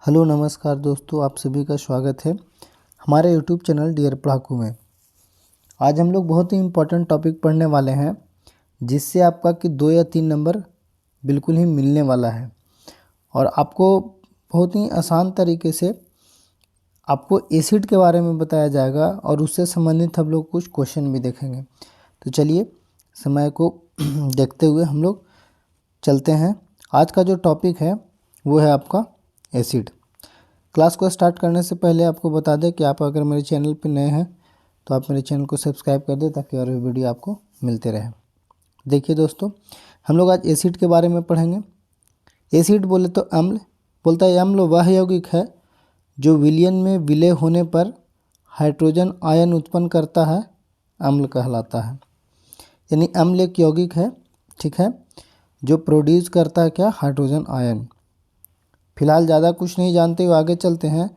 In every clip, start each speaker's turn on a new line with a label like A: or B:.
A: Hello नमस्कार दोस्तों, आप सभी का स्वागत है हमारे यूट्यूब चैनल डियर पढ़ाकू में। आज हम लोग बहुत ही इम्पोर्टेंट टॉपिक पढ़ने वाले हैं जिससे आपका कि 2 या 3 नंबर बिल्कुल ही मिलने वाला है और आपको बहुत ही आसान तरीके से आपको एसिड के बारे में बताया जाएगा और उससे संबंधित हम लोग कुछ क्वेश्चन भी देखेंगे। तो चलिए समय को देखते हुए हम लोग चलते हैं। आज का जो टॉपिक है वो है आपका एसिड। क्लास को स्टार्ट करने से पहले आपको बता दें कि आप अगर मेरे चैनल पर नए हैं तो आप मेरे चैनल को सब्सक्राइब कर दें ताकि और भी वीडियो आपको मिलते रहे। देखिए दोस्तों, हम लोग आज एसिड के बारे में पढ़ेंगे। एसिड बोले तो अम्ल, बोलता है अम्ल वह यौगिक है जो विलयन में विलय होने पर हाइड्रोजन आयन उत्पन्न करता है, अम्ल कहलाता है। यानी अम्ल एक यौगिक है, ठीक है, जो प्रोड्यूस करता है क्या, हाइड्रोजन आयन। फिलहाल ज़्यादा कुछ नहीं जानते हुए आगे चलते हैं।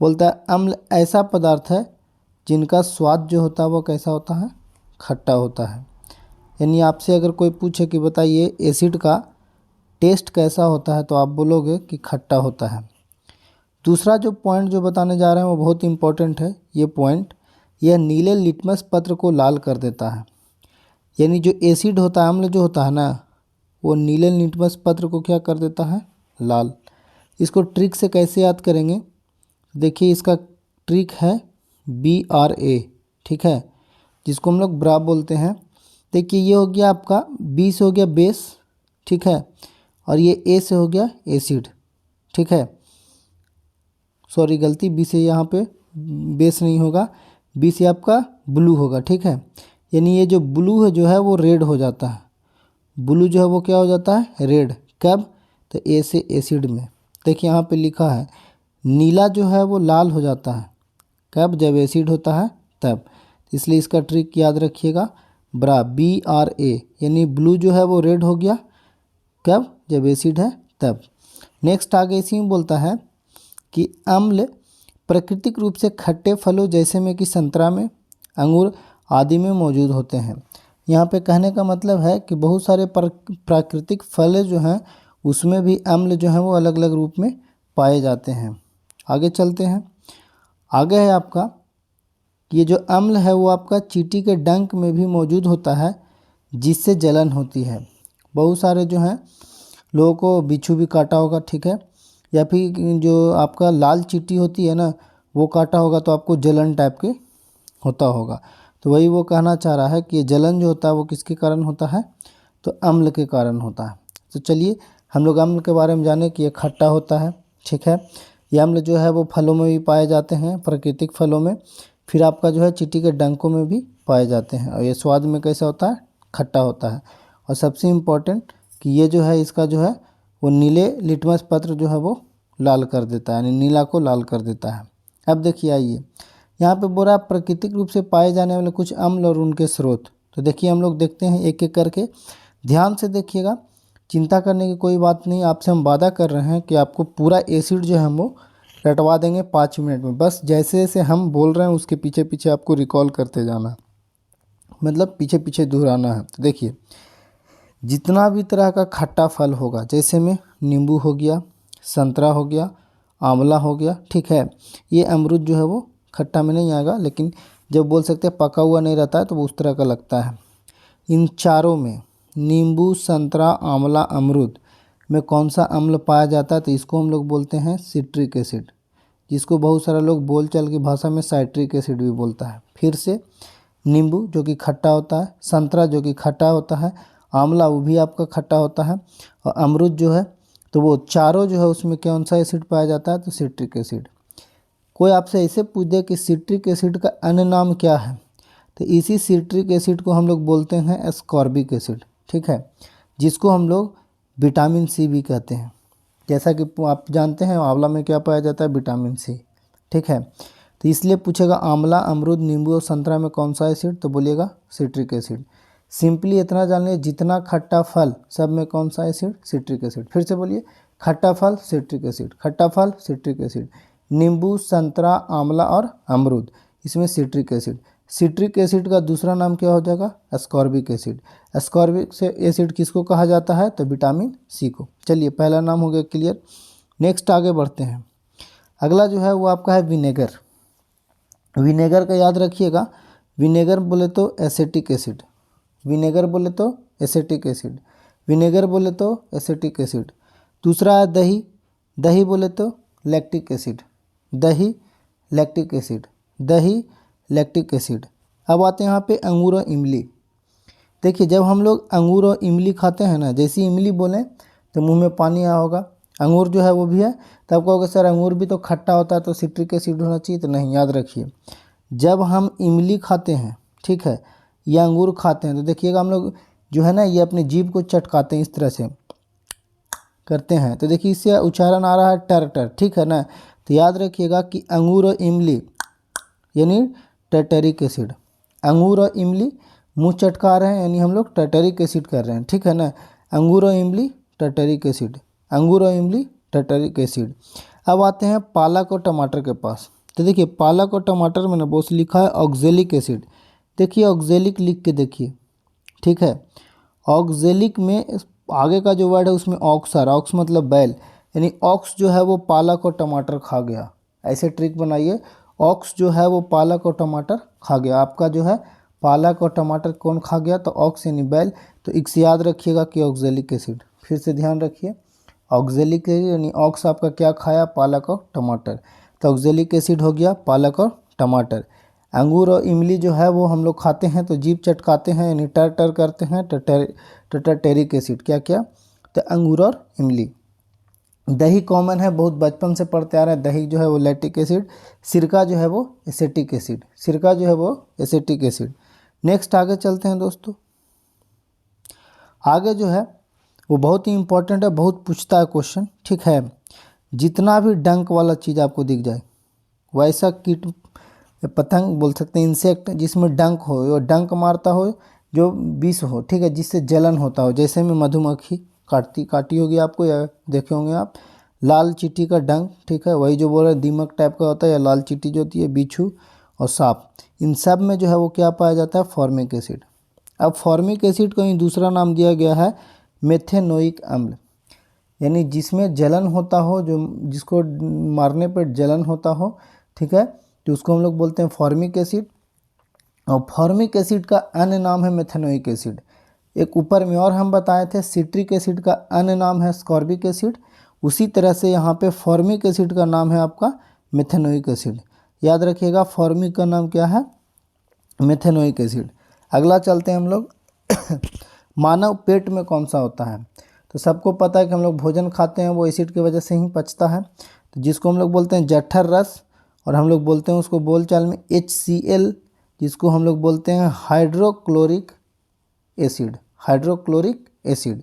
A: बोलता है अम्ल ऐसा पदार्थ है जिनका स्वाद जो होता है वो कैसा होता है, खट्टा होता है। यानी आपसे अगर कोई पूछे कि बताइए एसिड का टेस्ट कैसा होता है तो आप बोलोगे कि खट्टा होता है। दूसरा जो पॉइंट जो बताने जा रहे हैं वो बहुत इंपॉर्टेंट है। ये पॉइंट, यह नीले लिटमस पत्र को लाल कर देता है। यानी जो एसिड होता है, अम्ल जो होता है ना, वो नीले लिटमस पत्र को क्या कर देता है, लाल। इसको ट्रिक से कैसे याद करेंगे, देखिए इसका ट्रिक है BRA, ठीक है, जिसको हम लोग ब्रा बोलते हैं। देखिए ये हो गया आपका B से हो गया बेस, ठीक है, और ये A से हो गया एसिड, ठीक है। सॉरी गलती, B से यहाँ पे बेस नहीं होगा, B से आपका ब्लू होगा, ठीक है। यानी ये जो ब्लू है जो है वो रेड हो जाता है, ब्लू जो है वो क्या हो जाता है, रेड। कब, तो A से एसिड में। देखिए यहाँ पे लिखा है नीला जो है वो लाल हो जाता है, कब, जब एसिड होता है तब। इसलिए इसका ट्रिक याद रखिएगा, ब्रा BRA, यानी ब्लू जो है वो रेड हो गया, कब, जब एसिड है तब। नेक्स्ट आगे इसी में बोलता है कि अम्ल प्राकृतिक रूप से खट्टे फलों जैसे में कि संतरा में, अंगूर आदि में मौजूद होते हैं। यहाँ पे कहने का मतलब है कि बहुत सारे प्राकृतिक फल जो हैं उसमें भी अम्ल जो है वो अलग अलग रूप में पाए जाते हैं। आगे चलते हैं। आगे है आपका ये जो अम्ल है वो आपका चींटी के डंक में भी मौजूद होता है जिससे जलन होती है। बहुत सारे जो हैं लोगों को बिच्छू भी काटा होगा, ठीक है, या फिर जो आपका लाल चींटी होती है ना वो काटा होगा तो आपको जलन टाइप के होता होगा। तो वही वो कहना चाह रहा है कि ये जलन जो होता है वो किसके कारण होता है, तो अम्ल के कारण होता है। तो चलिए हम लोग अम्ल के बारे में जाने कि ये खट्टा होता है, ठीक है। ये अम्ल जो है वो फलों में भी पाए जाते हैं, प्राकृतिक फलों में, फिर आपका जो है चींटी के डंकों में भी पाए जाते हैं। और ये स्वाद में कैसा होता है, खट्टा होता है। और सबसे इम्पोर्टेंट कि ये जो है इसका जो है वो नीले लिटमस पत्र जो है वो लाल कर देता है, यानी नीला को लाल कर देता है। अब देखिए आइए यहाँ पे बोला प्राकृतिक रूप से पाए जाने वाले कुछ अम्ल और उनके स्रोत। तो देखिए हम लोग देखते हैं एक एक करके, ध्यान से देखिएगा, चिंता करने की कोई बात नहीं। आपसे हम वादा कर रहे हैं कि आपको पूरा एसिड जो है हम वो रटवा देंगे 5 मिनट में। बस जैसे जैसे हम बोल रहे हैं उसके पीछे पीछे आपको रिकॉल करते जाना, मतलब पीछे पीछे दोहराना है। तो देखिए जितना भी तरह का खट्टा फल होगा, जैसे में नींबू हो गया, संतरा हो गया, आंवला हो गया, ठीक है, ये अमरूद जो है वो खट्टा में नहीं आएगा, लेकिन जब बोल सकते हैं पका हुआ नहीं रहता है तो वो उस तरह का लगता है। इन चारों में नींबू, संतरा, आंवला, अमरूद में कौन सा अम्ल पाया जाता है, तो इसको हम लोग बोलते हैं सिट्रिक एसिड, जिसको बहुत सारा लोग बोलचाल की भाषा में साइट्रिक एसिड भी बोलता है। फिर से नींबू जो कि खट्टा होता है, संतरा जो कि खट्टा होता है, आंवला वो भी आपका खट्टा होता है, और अमरूद जो है तो वो चारों जो है उसमें कौन सा एसिड पाया जाता है, तो सिट्रिक एसिड। कोई आपसे ऐसे पूछ दे कि सिट्रिक एसिड का अन्य नाम क्या है, तो इसी सिट्रिक एसिड को हम लोग बोलते हैं एस्कॉर्बिक एसिड, ठीक है, जिसको हम लोग विटामिन C भी कहते हैं। जैसा कि आप जानते हैं आंवला में क्या पाया जाता है, विटामिन C, ठीक है। तो इसलिए पूछेगा आंवला, अमरूद, नींबू और संतरा में कौन सा एसिड, तो बोलिएगा सिट्रिक एसिड। सिंपली इतना जान लीजिए जितना खट्टा फल सब में कौन सा एसिड, सिट्रिक एसिड। फिर से बोलिए, खट्टा फल सिट्रिक एसिड, खट्टा फल सिट्रिक एसिड, नींबू, संतरा, आंवला और अमरूद, इसमें सिट्रिक एसिड। सिट्रिक एसिड का दूसरा नाम क्या हो जाएगा, एस्कॉर्बिक एसिड। एस्कॉर्बिक से एसिड किसको कहा जाता है, तो विटामिन C को। चलिए पहला नाम हो गया क्लियर। नेक्स्ट आगे बढ़ते हैं। अगला जो है वो आपका है विनेगर। विनेगर का याद रखिएगा, विनेगर बोले तो एसिटिक एसिड, विनेगर बोले तो एसिटिक एसिड, विनेगर बोले तो एसिटिक एसिड। दूसरा है दही, दही बोले तो लैक्टिक एसिड, दही लैक्टिक एसिड, दही लैक्टिक एसिड। अब आते हैं यहाँ पे अंगूर और इमली। देखिए जब हम लोग अंगूर और इमली खाते हैं ना, जैसी इमली बोलें तो मुंह में पानी आया होगा, अंगूर जो है वो भी है, तब कहोगे सर अंगूर भी तो खट्टा होता है तो सिट्रिक एसिड होना चाहिए, तो नहीं, याद रखिए जब हम इमली खाते हैं, ठीक है, या अंगूर खाते हैं, तो देखिएगा हम लोग जो है ना ये अपनी जीभ को चटकाते हैं, इस तरह से करते हैं, तो देखिए इससे उच्चारण आ रहा है टर टर, ठीक है ना। तो याद रखिएगा कि अंगूर और इमली यानी टर्टरिक एसिड, अंगूर और इमली मुंह चटका रहे हैं यानी हम लोग टर्टरिक एसिड कर रहे हैं, ठीक है ना। अंगूर और इमली टर्टरिक एसिड, अंगूर और इमली टर्टरिक एसिड। अब आते हैं पालक और टमाटर के पास। तो देखिए पालक और टमाटर में ना बहुत लिखा है ऑक्जेलिक एसिड। देखिए ऑक्जेलिक लिख के देखिए, ठीक है। ऑक्जेलिक में आगे का जो वर्ड है उसमें ऑक्स आ रहा है, ऑक्स मतलब बैल, यानी ऑक्स जो है वो पालक और टमाटर खा गया। ऐसे ट्रिक बनाइए, ऑक्स जो है वो पालक और टमाटर खा गया। आपका जो है पालक और टमाटर कौन खा गया, तो ऑक्स यानी बैल। तो इसे याद रखिएगा कि ऑक्जेलिक एसिड, फिर से ध्यान रखिए, ऑक्जेलिक एसिड यानी ऑक्स आपका क्या खाया, पालक और टमाटर, तो ऑक्जेलिक एसिड हो गया पालक और टमाटर। अंगूर और इमली जो है वो हम लोग खाते हैं तो जीभ चटकाते हैं यानी टर टर करते हैं, टर्टरिक एसिड, क्या क्या, तो अंगूर और इमली। दही कॉमन है, बहुत बचपन से पढ़ते आ रहे हैं, दही जो है वो लैक्टिक एसिड, सिरका जो है वो एसिटिक एसिड, सिरका जो है वो एसिटिक एसिड। नेक्स्ट आगे चलते हैं दोस्तों। आगे जो है वो बहुत ही इंपॉर्टेंट है, बहुत पूछता है क्वेश्चन, ठीक है। जितना भी डंक वाला चीज़ आपको दिख जाए, वैसा कीट पतंग बोल सकते हैं, इंसेक्ट जिसमें डंक हो और डंक मारता हो, जो विष हो, ठीक है, जिससे जलन होता हो, जैसे में मधुमक्खी काटी होगी आपको या देखे होंगे आप, लाल चींटी का डंक, ठीक है, वही जो बोल रहे दीमक टाइप का होता है, या लाल चींटी जो होती है, बिच्छू और सांप, इन सब में जो है वो क्या पाया जाता है, फॉर्मिक एसिड। अब फॉर्मिक एसिड को ही दूसरा नाम दिया गया है मेथेनोइक अम्ल, यानी जिसमें जलन होता हो, जो जिसको मारने पर जलन होता हो, ठीक है, तो उसको हम लोग बोलते हैं फॉर्मिक एसिड। और फॉर्मिक एसिड का अन्य नाम है मेथेनोइक एसिड। एक ऊपर में और हम बताए थे सिट्रिक एसिड का अन्य नाम है स्कॉर्बिक एसिड, उसी तरह से यहाँ पे फॉर्मिक एसिड का नाम है आपका मेथेनोइक एसिड। याद रखिएगा फॉर्मिक का नाम क्या है, मेथेनोइक एसिड। अगला चलते हैं हम लोग मानव पेट में कौन सा होता है, तो सबको पता है कि हम लोग भोजन खाते हैं वो एसिड की वजह से ही पचता है, तो जिसको हम लोग बोलते हैं जठर रस, और हम लोग बोलते हैं उसको बोलचाल में HCl, जिसको हम लोग बोलते हैं हाइड्रोक्लोरिक एसिड, हाइड्रोक्लोरिक एसिड।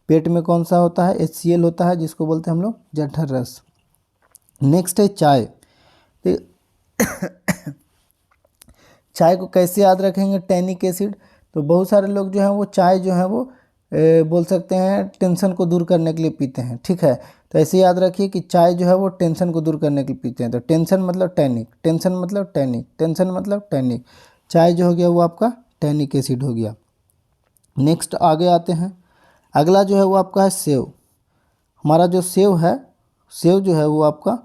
A: पेट में कौन सा होता है, HCl होता है, जिसको बोलते हैं हम लोग जठर रस। नेक्स्ट है चाय। चाय को कैसे याद रखेंगे, टैनिक एसिड। तो बहुत सारे लोग जो हैं वो चाय जो है वो बोल सकते हैं टेंशन को दूर करने के लिए पीते हैं, ठीक है, तो ऐसे याद रखिए कि चाय जो है वो टेंशन को दूर करने के लिए पीते हैं। तो टेंशन मतलब टैनिक, टेंशन मतलब टैनिक, टेंशन मतलब टैनिक, चाय जो हो गया वो आपका टैनिक एसिड हो गया। नेक्स्ट आगे आते हैं, अगला जो है वो आपका है सेव। हमारा जो सेव है, सेव जो है वो आपका,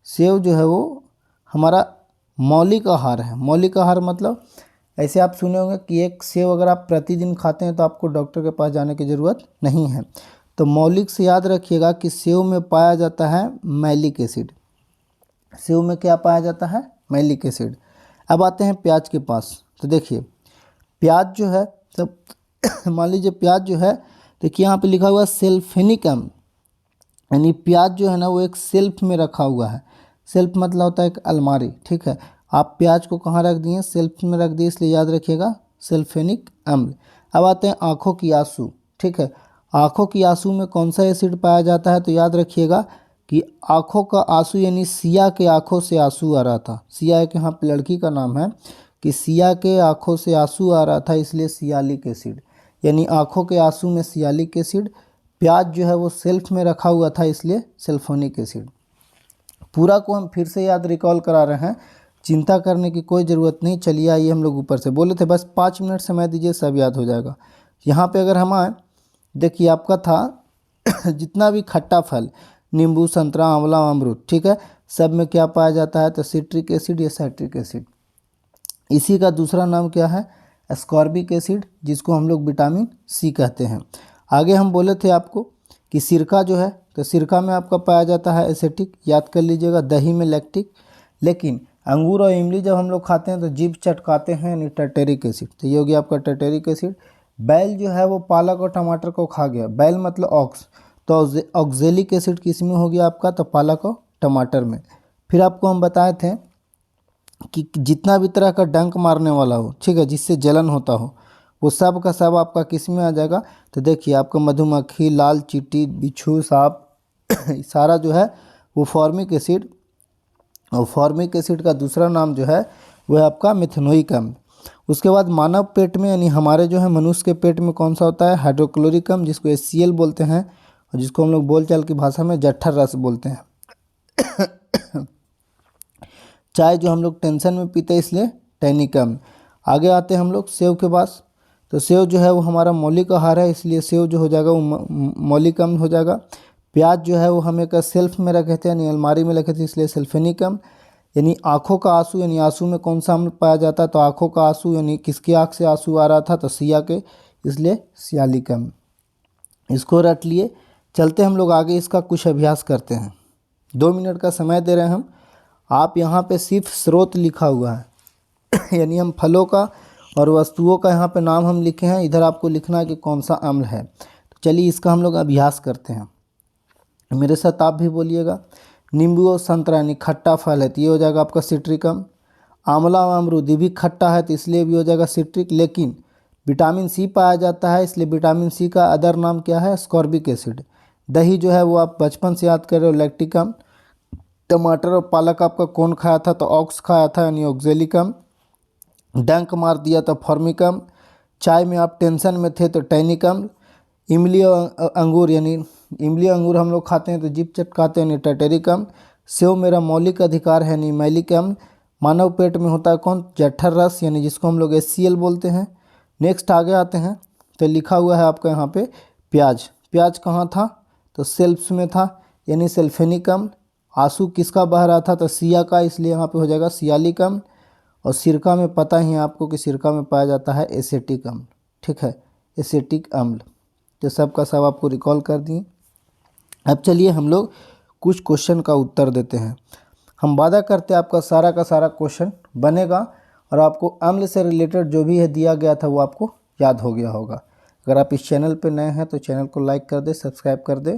A: सेव जो है वो हमारा मौलिक आहार है। मौलिक आहार मतलब ऐसे आप सुने होंगे कि एक सेव अगर आप प्रतिदिन खाते हैं तो आपको डॉक्टर के पास जाने की ज़रूरत नहीं है। तो मौलिक से याद रखिएगा कि सेव में पाया जाता है मैलिक एसिड, सेव में क्या पाया जाता है, मैलिक एसिड। अब आते हैं प्याज के पास। तो देखिए प्याज जो है, सब मान लीजिए प्याज जो है, देखिए यहाँ पे लिखा हुआ है सेल्फेनिक अम्ल, यानी प्याज जो है ना वो एक सेल्फ में रखा हुआ है। सेल्फ मतलब होता है एक अलमारी, ठीक है, आप प्याज को कहाँ रख दिए, सेल्फ में रख दिए, इसलिए याद रखिएगा सल्फेनिक अम्ल। अब आते हैं आँखों की आंसू, ठीक है, आँखों की आंसू में कौन सा एसिड पाया जाता है, तो याद रखिएगा कि आँखों का आंसू यानी सिया के आँखों से आंसू आ रहा था, सिया एक यहाँ पे लड़की का नाम है, कि सिया के आँखों से आंसू आ रहा था इसलिए सियालिक एसिड, यानी आँखों के आंसू में सियालिक एसिड। प्याज जो है वो सेल्फ में रखा हुआ था इसलिए सल्फोनिक एसिड। पूरा को हम फिर से याद रिकॉल करा रहे हैं, चिंता करने की कोई ज़रूरत नहीं। चलिए आइए, हम लोग ऊपर से बोले थे बस 5 मिनट समय दीजिए सब याद हो जाएगा। यहाँ पे अगर हम आए, देखिए आपका था जितना भी खट्टा फल, नींबू, संतरा, आंवला, अमरूद, ठीक है, सब में क्या पाया जाता है, तो सिट्रिक एसिड या साइट्रिक एसिड। इसी का दूसरा नाम क्या है, एस्कॉर्बिक एसिड, जिसको हम लोग विटामिन सी कहते हैं। आगे हम बोले थे आपको कि सिरका जो है, तो सिरका में आपका पाया जाता है एसिटिक, याद कर लीजिएगा, दही में लैक्टिक। लेकिन अंगूर और इमली जब हम लोग खाते हैं तो जीभ चटकाते हैं, यानी टर्टेरिक एसिड, तो ये हो गया आपका टर्टेरिक एसिड। बैल जो है वो पालक और टमाटर को खा गया, बैल मतलब ऑक्स, तो ऑक्जेलिक एसिड किस में हो गया आपका, तो पालक और टमाटर में। फिर आपको हम बताए थे कि जितना भी तरह का डंक मारने वाला हो, ठीक है, जिससे जलन होता हो, वो सब का सब आपका किस में आ जाएगा, तो देखिए आपका मधुमक्खी, लाल चींटी, बिच्छू, सांप सारा जो है वो फॉर्मिक एसिड। और फॉर्मिक एसिड का दूसरा नाम जो है वो है आपका मेथनोइक अम्ल। उसके बाद मानव पेट में, यानी हमारे जो है मनुष्य के पेट में कौन सा होता है, हाइड्रोक्लोरिक अम्ल, जिसको HCl बोलते हैं, और जिसको हम लोग बोलचाल की भाषा में जठर रस बोलते हैं। चाय जो हम लोग टेंशन में पीते हैं, इसलिए टैनिक अम्ल। आगे आते हैं हम लोग सेव के पास, तो सेव जो है वो हमारा मौलिक आहार है, इसलिए सेव जो हो जाएगा वो मौलिक अम्ल हो जाएगा। प्याज जो है वो हम एक सेल्फ में रखे थे, यानी अलमारी में रखे थे, इसलिए सल्फेनिक अम्ल। यानी आँखों का आंसू, यानी आंसू में कौन सा अम्ल पाया जाता है, तो आँखों का आंसू, यानी किसकी आँख से आंसू आ रहा था, तो सिया के, इसलिए सियालिक अम्ल। इसको रट लिए। चलते हम लोग आगे, इसका कुछ अभ्यास करते हैं। 2 मिनट का समय दे रहे हैं हम। आप यहाँ पे सिर्फ स्रोत लिखा हुआ है यानी हम फलों का और वस्तुओं का यहाँ पे नाम हम लिखे हैं, इधर आपको लिखना है कि कौन सा अम्ल है। तो चलिए इसका हम लोग अभ्यास करते हैं, मेरे साथ आप भी बोलिएगा। नींबू और संतरा यानी खट्टा फल है, तो ये हो जाएगा आपका सिट्रिक अम्ल। आंवला और अमरूद भी खट्टा है, तो इसलिए भी हो जाएगा सिट्रिक। लेकिन विटामिन सी पाया जाता है, इसलिए विटामिन सी का अदर नाम क्या है, एस्कॉर्बिक एसिड। दही जो है वो आप बचपन से याद कर रहे हो, लैक्टिक अम्ल। टमाटर और पालक आपका कौन खाया था, तो ऑक्स खाया था, यानी ऑक्जेलिक अम्ल। डंक मार दिया तो फॉर्मिक अम्ल। चाय में आप टेंशन में थे तो टैनिक अम्ल। इमली और अंगूर, यानी इमली अंगूर हम लोग खाते हैं तो जीभ चटकाते हैं, यानी टर्टेरिक अम्ल। सेव मेरा मौलिक अधिकार है, यानी मैलिक अम्ल। मानव पेट में होता है कौन, जठर रस, यानी जिसको हम लोग HCl बोलते हैं। नेक्स्ट आगे आते हैं, तो लिखा हुआ है आपका यहाँ पे प्याज। प्याज कहाँ था, तो सेल्फ्स में था, यानी सल्फेनिक अम्ल। आंसू किसका बह रहा था, तो सिया का, इसलिए यहाँ पे हो जाएगा सियालिक अम्ल। और सिरका में पता ही है आपको कि सिरका में पाया जाता है एसेटिक अम्ल, ठीक है, एसेटिक अम्ल। तो सब का सब आपको रिकॉल कर दिए। अब चलिए हम लोग कुछ क्वेश्चन का उत्तर देते हैं। हम वादा करते हैं आपका सारा का सारा क्वेश्चन बनेगा और आपको अम्ल से रिलेटेड जो भी है दिया गया था वो आपको याद हो गया होगा। अगर आप इस चैनल पर नए हैं तो चैनल को लाइक कर दें, सब्सक्राइब कर दें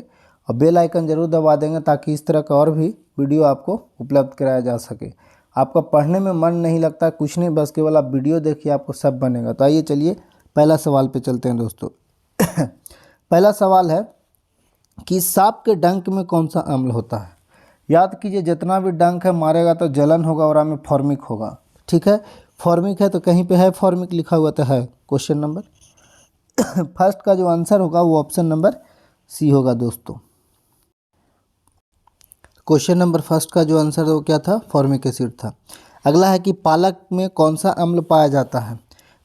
A: और बेल आइकन ज़रूर दबा देंगे, ताकि इस तरह का और भी वीडियो आपको उपलब्ध कराया जा सके। आपका पढ़ने में मन नहीं लगता, कुछ नहीं, बस केवल आप वीडियो देखिए, आपको सब बनेगा। तो आइए चलिए पहला सवाल पे चलते हैं दोस्तों। पहला सवाल है कि सांप के डंक में कौन सा अम्ल होता है। याद कीजिए, जितना भी डंक है मारेगा तो जलन होगा और में फॉर्मिक होगा, ठीक है। फॉर्मिक है तो कहीं पे है फॉर्मिक लिखा हुआ तो है क्वेश्चन नंबर फर्स्ट का जो आंसर होगा वो ऑप्शन नंबर सी होगा दोस्तों। क्वेश्चन नंबर फर्स्ट का जो आंसर है वो क्या था, फॉर्मिक एसिड था। अगला है कि पालक में कौन सा अम्ल पाया जाता है।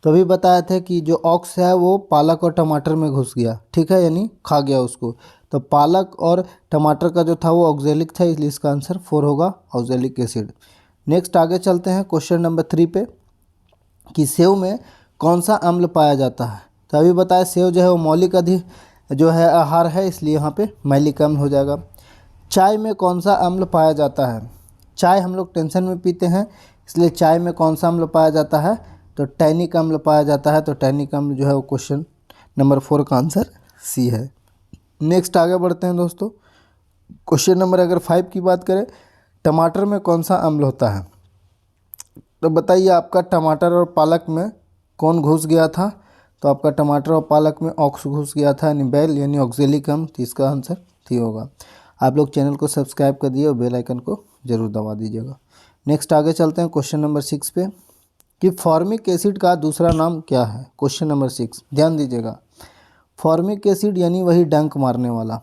A: तो अभी बताया था कि जो ऑक्स है वो पालक और टमाटर में घुस गया, ठीक है, यानी खा गया उसको। तो पालक और टमाटर का जो था वो ऑक्जेलिक था, इसलिए इसका आंसर 4 होगा, ऑक्जेलिक एसिड। नेक्स्ट आगे चलते हैं क्वेश्चन नंबर 3 पे, कि सेव में कौन सा अम्ल पाया जाता है। तो अभी बताया सेव जो है वो मौलिक जो है आहार है, इसलिए यहाँ पे मैलिक अम्ल हो जाएगा। चाय में कौन सा अम्ल पाया जाता है। चाय हम लोग टेंशन में पीते हैं, इसलिए चाय में कौन सा अम्ल पाया जाता है, तो टैनिक अम्ल पाया जाता है। तो टैनिक अम्ल जो है वो क्वेश्चन नंबर 4 का आंसर सी है। नेक्स्ट आगे बढ़ते हैं दोस्तों। क्वेश्चन नंबर अगर 5 की बात करें, टमाटर में कौन सा अम्ल होता है। तो बताइए आपका टमाटर और पालक में कौन घुस गया था। तो आपका टमाटर और पालक में ऑक्स घुस गया था, यानी बैल, यानी ऑक्जेलिक अम्ल। तो इसका आंसर सी होगा। आप लोग चैनल को सब्सक्राइब कर दिए और बेल आइकन को जरूर दबा दीजिएगा। नेक्स्ट आगे चलते हैं क्वेश्चन नंबर 6 पे, कि फॉर्मिक एसिड का दूसरा नाम क्या है। क्वेश्चन नंबर 6 ध्यान दीजिएगा। फॉर्मिक एसिड यानी वही डंक मारने वाला,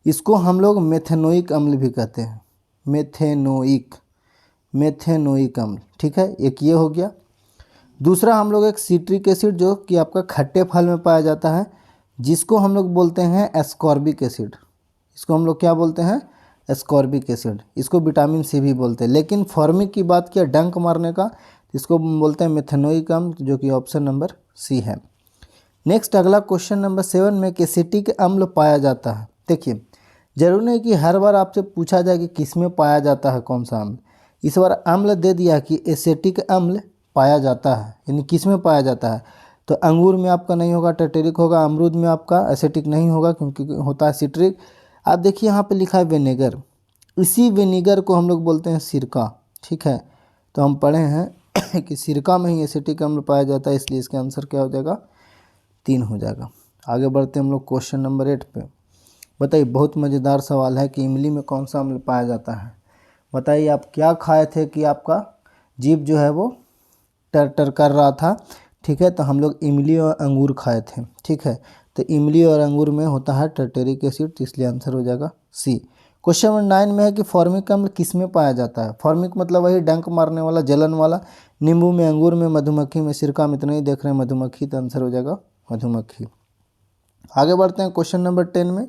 A: इसको हम लोग मेथेनोइक अम्ल भी कहते हैं, मेथेनोइक अम्ल, ठीक है, एक ये हो गया। दूसरा हम लोग एक सिट्रिक एसिड जो कि आपका खट्टे फल में पाया जाता है, जिसको हम लोग बोलते हैं एस्कॉर्बिक एसिड। इसको हम लोग क्या बोलते हैं, एस्कॉर्बिक एसिड, इसको विटामिन सी भी बोलते हैं। लेकिन फॉर्मिक की बात किया डंक मारने का, इसको बोलते हैं मेथेनोइक अम्ल, जो कि ऑप्शन नंबर सी है। नेक्स्ट अगला क्वेश्चन नंबर 7 में कि एसिटिक अम्ल पाया जाता है। देखिए जरूर नहीं कि हर बार आपसे पूछा जाए कि किस में पाया जाता है कौन सा अम्ल, इस बार अम्ल दे दिया कि एसिटिक अम्ल पाया जाता है, यानी किस में पाया जाता है। तो अंगूर में आपका नहीं होगा, टर्टेरिक होगा, अमरूद में आपका एसिटिक नहीं होगा क्योंकि होता है सिट्रिक। आप देखिए यहाँ पे लिखा है विनेगर, इसी विनेगर को हम लोग बोलते हैं सिरका, ठीक है। तो हम पढ़े हैं कि सिरका में ही एसिटिक अम्ल पाया जाता है, इसलिए इसका आंसर क्या हो जाएगा, 3 हो जाएगा। आगे बढ़ते हैं हम लोग क्वेश्चन नंबर 8 पे। बताइए बहुत मज़ेदार सवाल है कि इमली में कौन सा अम्ल पाया जाता है। बताइए आप क्या खाए थे कि आपका जीभ जो है वो टर टर कर रहा था, ठीक है। तो हम लोग इमली और अंगूर खाए थे, ठीक है। तो इमली और अंगूर में होता है टर्टेरिक एसिड, तो इसलिए आंसर हो जाएगा सी। क्वेश्चन नंबर 9 में है कि फॉर्मिक अम्ल किस में पाया जाता है। फॉर्मिक मतलब वही डंक मारने वाला, जलन वाला। नींबू में, अंगूर में, मधुमक्खी में, सिरका में। इतना ही देख रहे हैं मधुमक्खी, तो आंसर हो जाएगा मधुमक्खी। आगे बढ़ते हैं क्वेश्चन नंबर 10 में।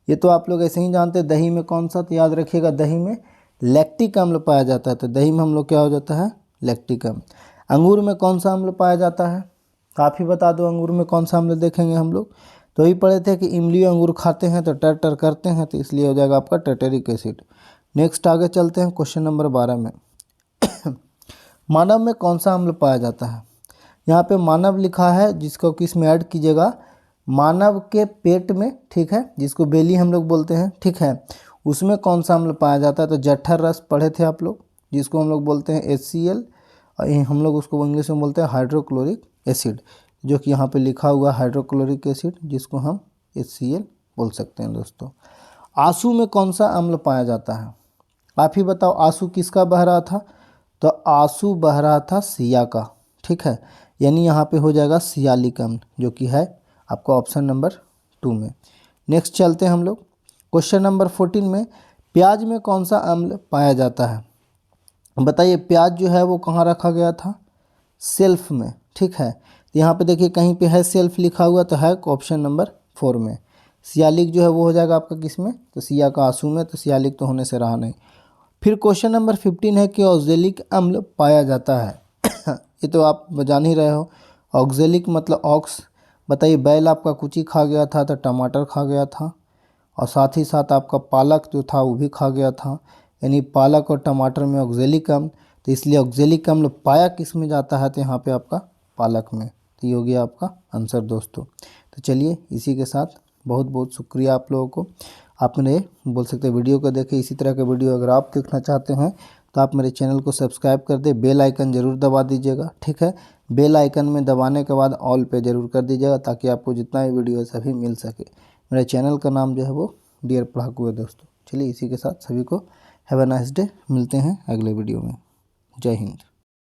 A: ये तो आप लोग ऐसे ही जानते हैं। दही में कौन सा, तो याद रखिएगा दही में लैक्टिक अम्ल पाया जाता है। तो दही में हम लोग क्या हो जाता है, लैक्टिक अम्ल। अंगूर में कौन सा अम्ल पाया जाता है, काफ़ी बता दो अंगूर में कौन सा अम्ल देखेंगे हम लोग। तो वही पढ़े थे कि इमली अंगूर खाते हैं तो टर टर करते हैं, तो इसलिए हो जाएगा आपका टर्टेरिक एसिड। नेक्स्ट आगे चलते हैं क्वेश्चन नंबर 12 में। मानव में कौन सा अम्ल पाया जाता है। यहाँ पे मानव लिखा है, जिसको किस में ऐड कीजिएगा, मानव के पेट में, ठीक है, जिसको बेली हम लोग बोलते हैं, ठीक है। उसमें कौन सा अम्ल पाया जाता है। तो जठर रस पढ़े थे आप लोग, जिसको हम लोग बोलते हैं HCl, और हम लोग उसको इंग्लिश में बोलते हैं हाइड्रोक्लोरिक एसिड, जो कि यहाँ पे लिखा हुआ हाइड्रोक्लोरिक एसिड, जिसको हम HCl बोल सकते हैं दोस्तों। आंसू में कौन सा अम्ल पाया जाता है। आप ही बताओ आंसू किसका बह रहा था। तो आंसू बह रहा था सिया का, ठीक है। यानी यहाँ पे हो जाएगा सियालिक अम्ल, जो कि है आपका ऑप्शन नंबर 2 में। नेक्स्ट चलते हैं हम लोग क्वेश्चन नंबर 14 में। प्याज में कौन सा अम्ल पाया जाता है। बताइए प्याज जो है वो कहाँ रखा गया था, सेल्फ में, ठीक है। तो यहाँ पे देखिए कहीं पे है सेल्फ लिखा हुआ, तो है ऑप्शन नंबर 4 में। सियालिक जो है वो हो जाएगा आपका किस में, तो सिया का आंसू में, तो सियालिक तो होने से रहा नहीं। फिर क्वेश्चन नंबर 15 है कि ऑक्जेलिक अम्ल पाया जाता है। ये तो आप जान ही रहे हो, ऑक्जेलिक मतलब ऑक्स। बताइए बैल आपका कुची खा गया था तो टमाटर खा गया था, और साथ ही साथ आपका पालक जो था वो भी खा गया था, यानी पालक और टमाटर में ऑक्जेलिक अम्ल। तो इसलिए ऑक्जेलिक अम्ल पाया किस में जाता है, तो यहाँ पे आपका पालक में। तो ये हो गया आपका आंसर दोस्तों। तो चलिए इसी के साथ बहुत बहुत शुक्रिया आप लोगों को। आप मेरे बोल सकते हैं वीडियो को देखें, इसी तरह के वीडियो अगर आप देखना चाहते हैं तो आप मेरे चैनल को सब्सक्राइब कर दे, बेल आइकन ज़रूर दबा दीजिएगा, ठीक है। बेल आइकन में दबाने के बाद ऑल पे ज़रूर कर दीजिएगा, ताकि आपको जितना भी वीडियो है सभी मिल सके। मेरे चैनल का नाम जो है वो डियर पढ़ाकू है दोस्तों। चलिए इसी के साथ सभी को हैव अ नाइस डे, मिलते हैं अगले वीडियो में। जय हिंद।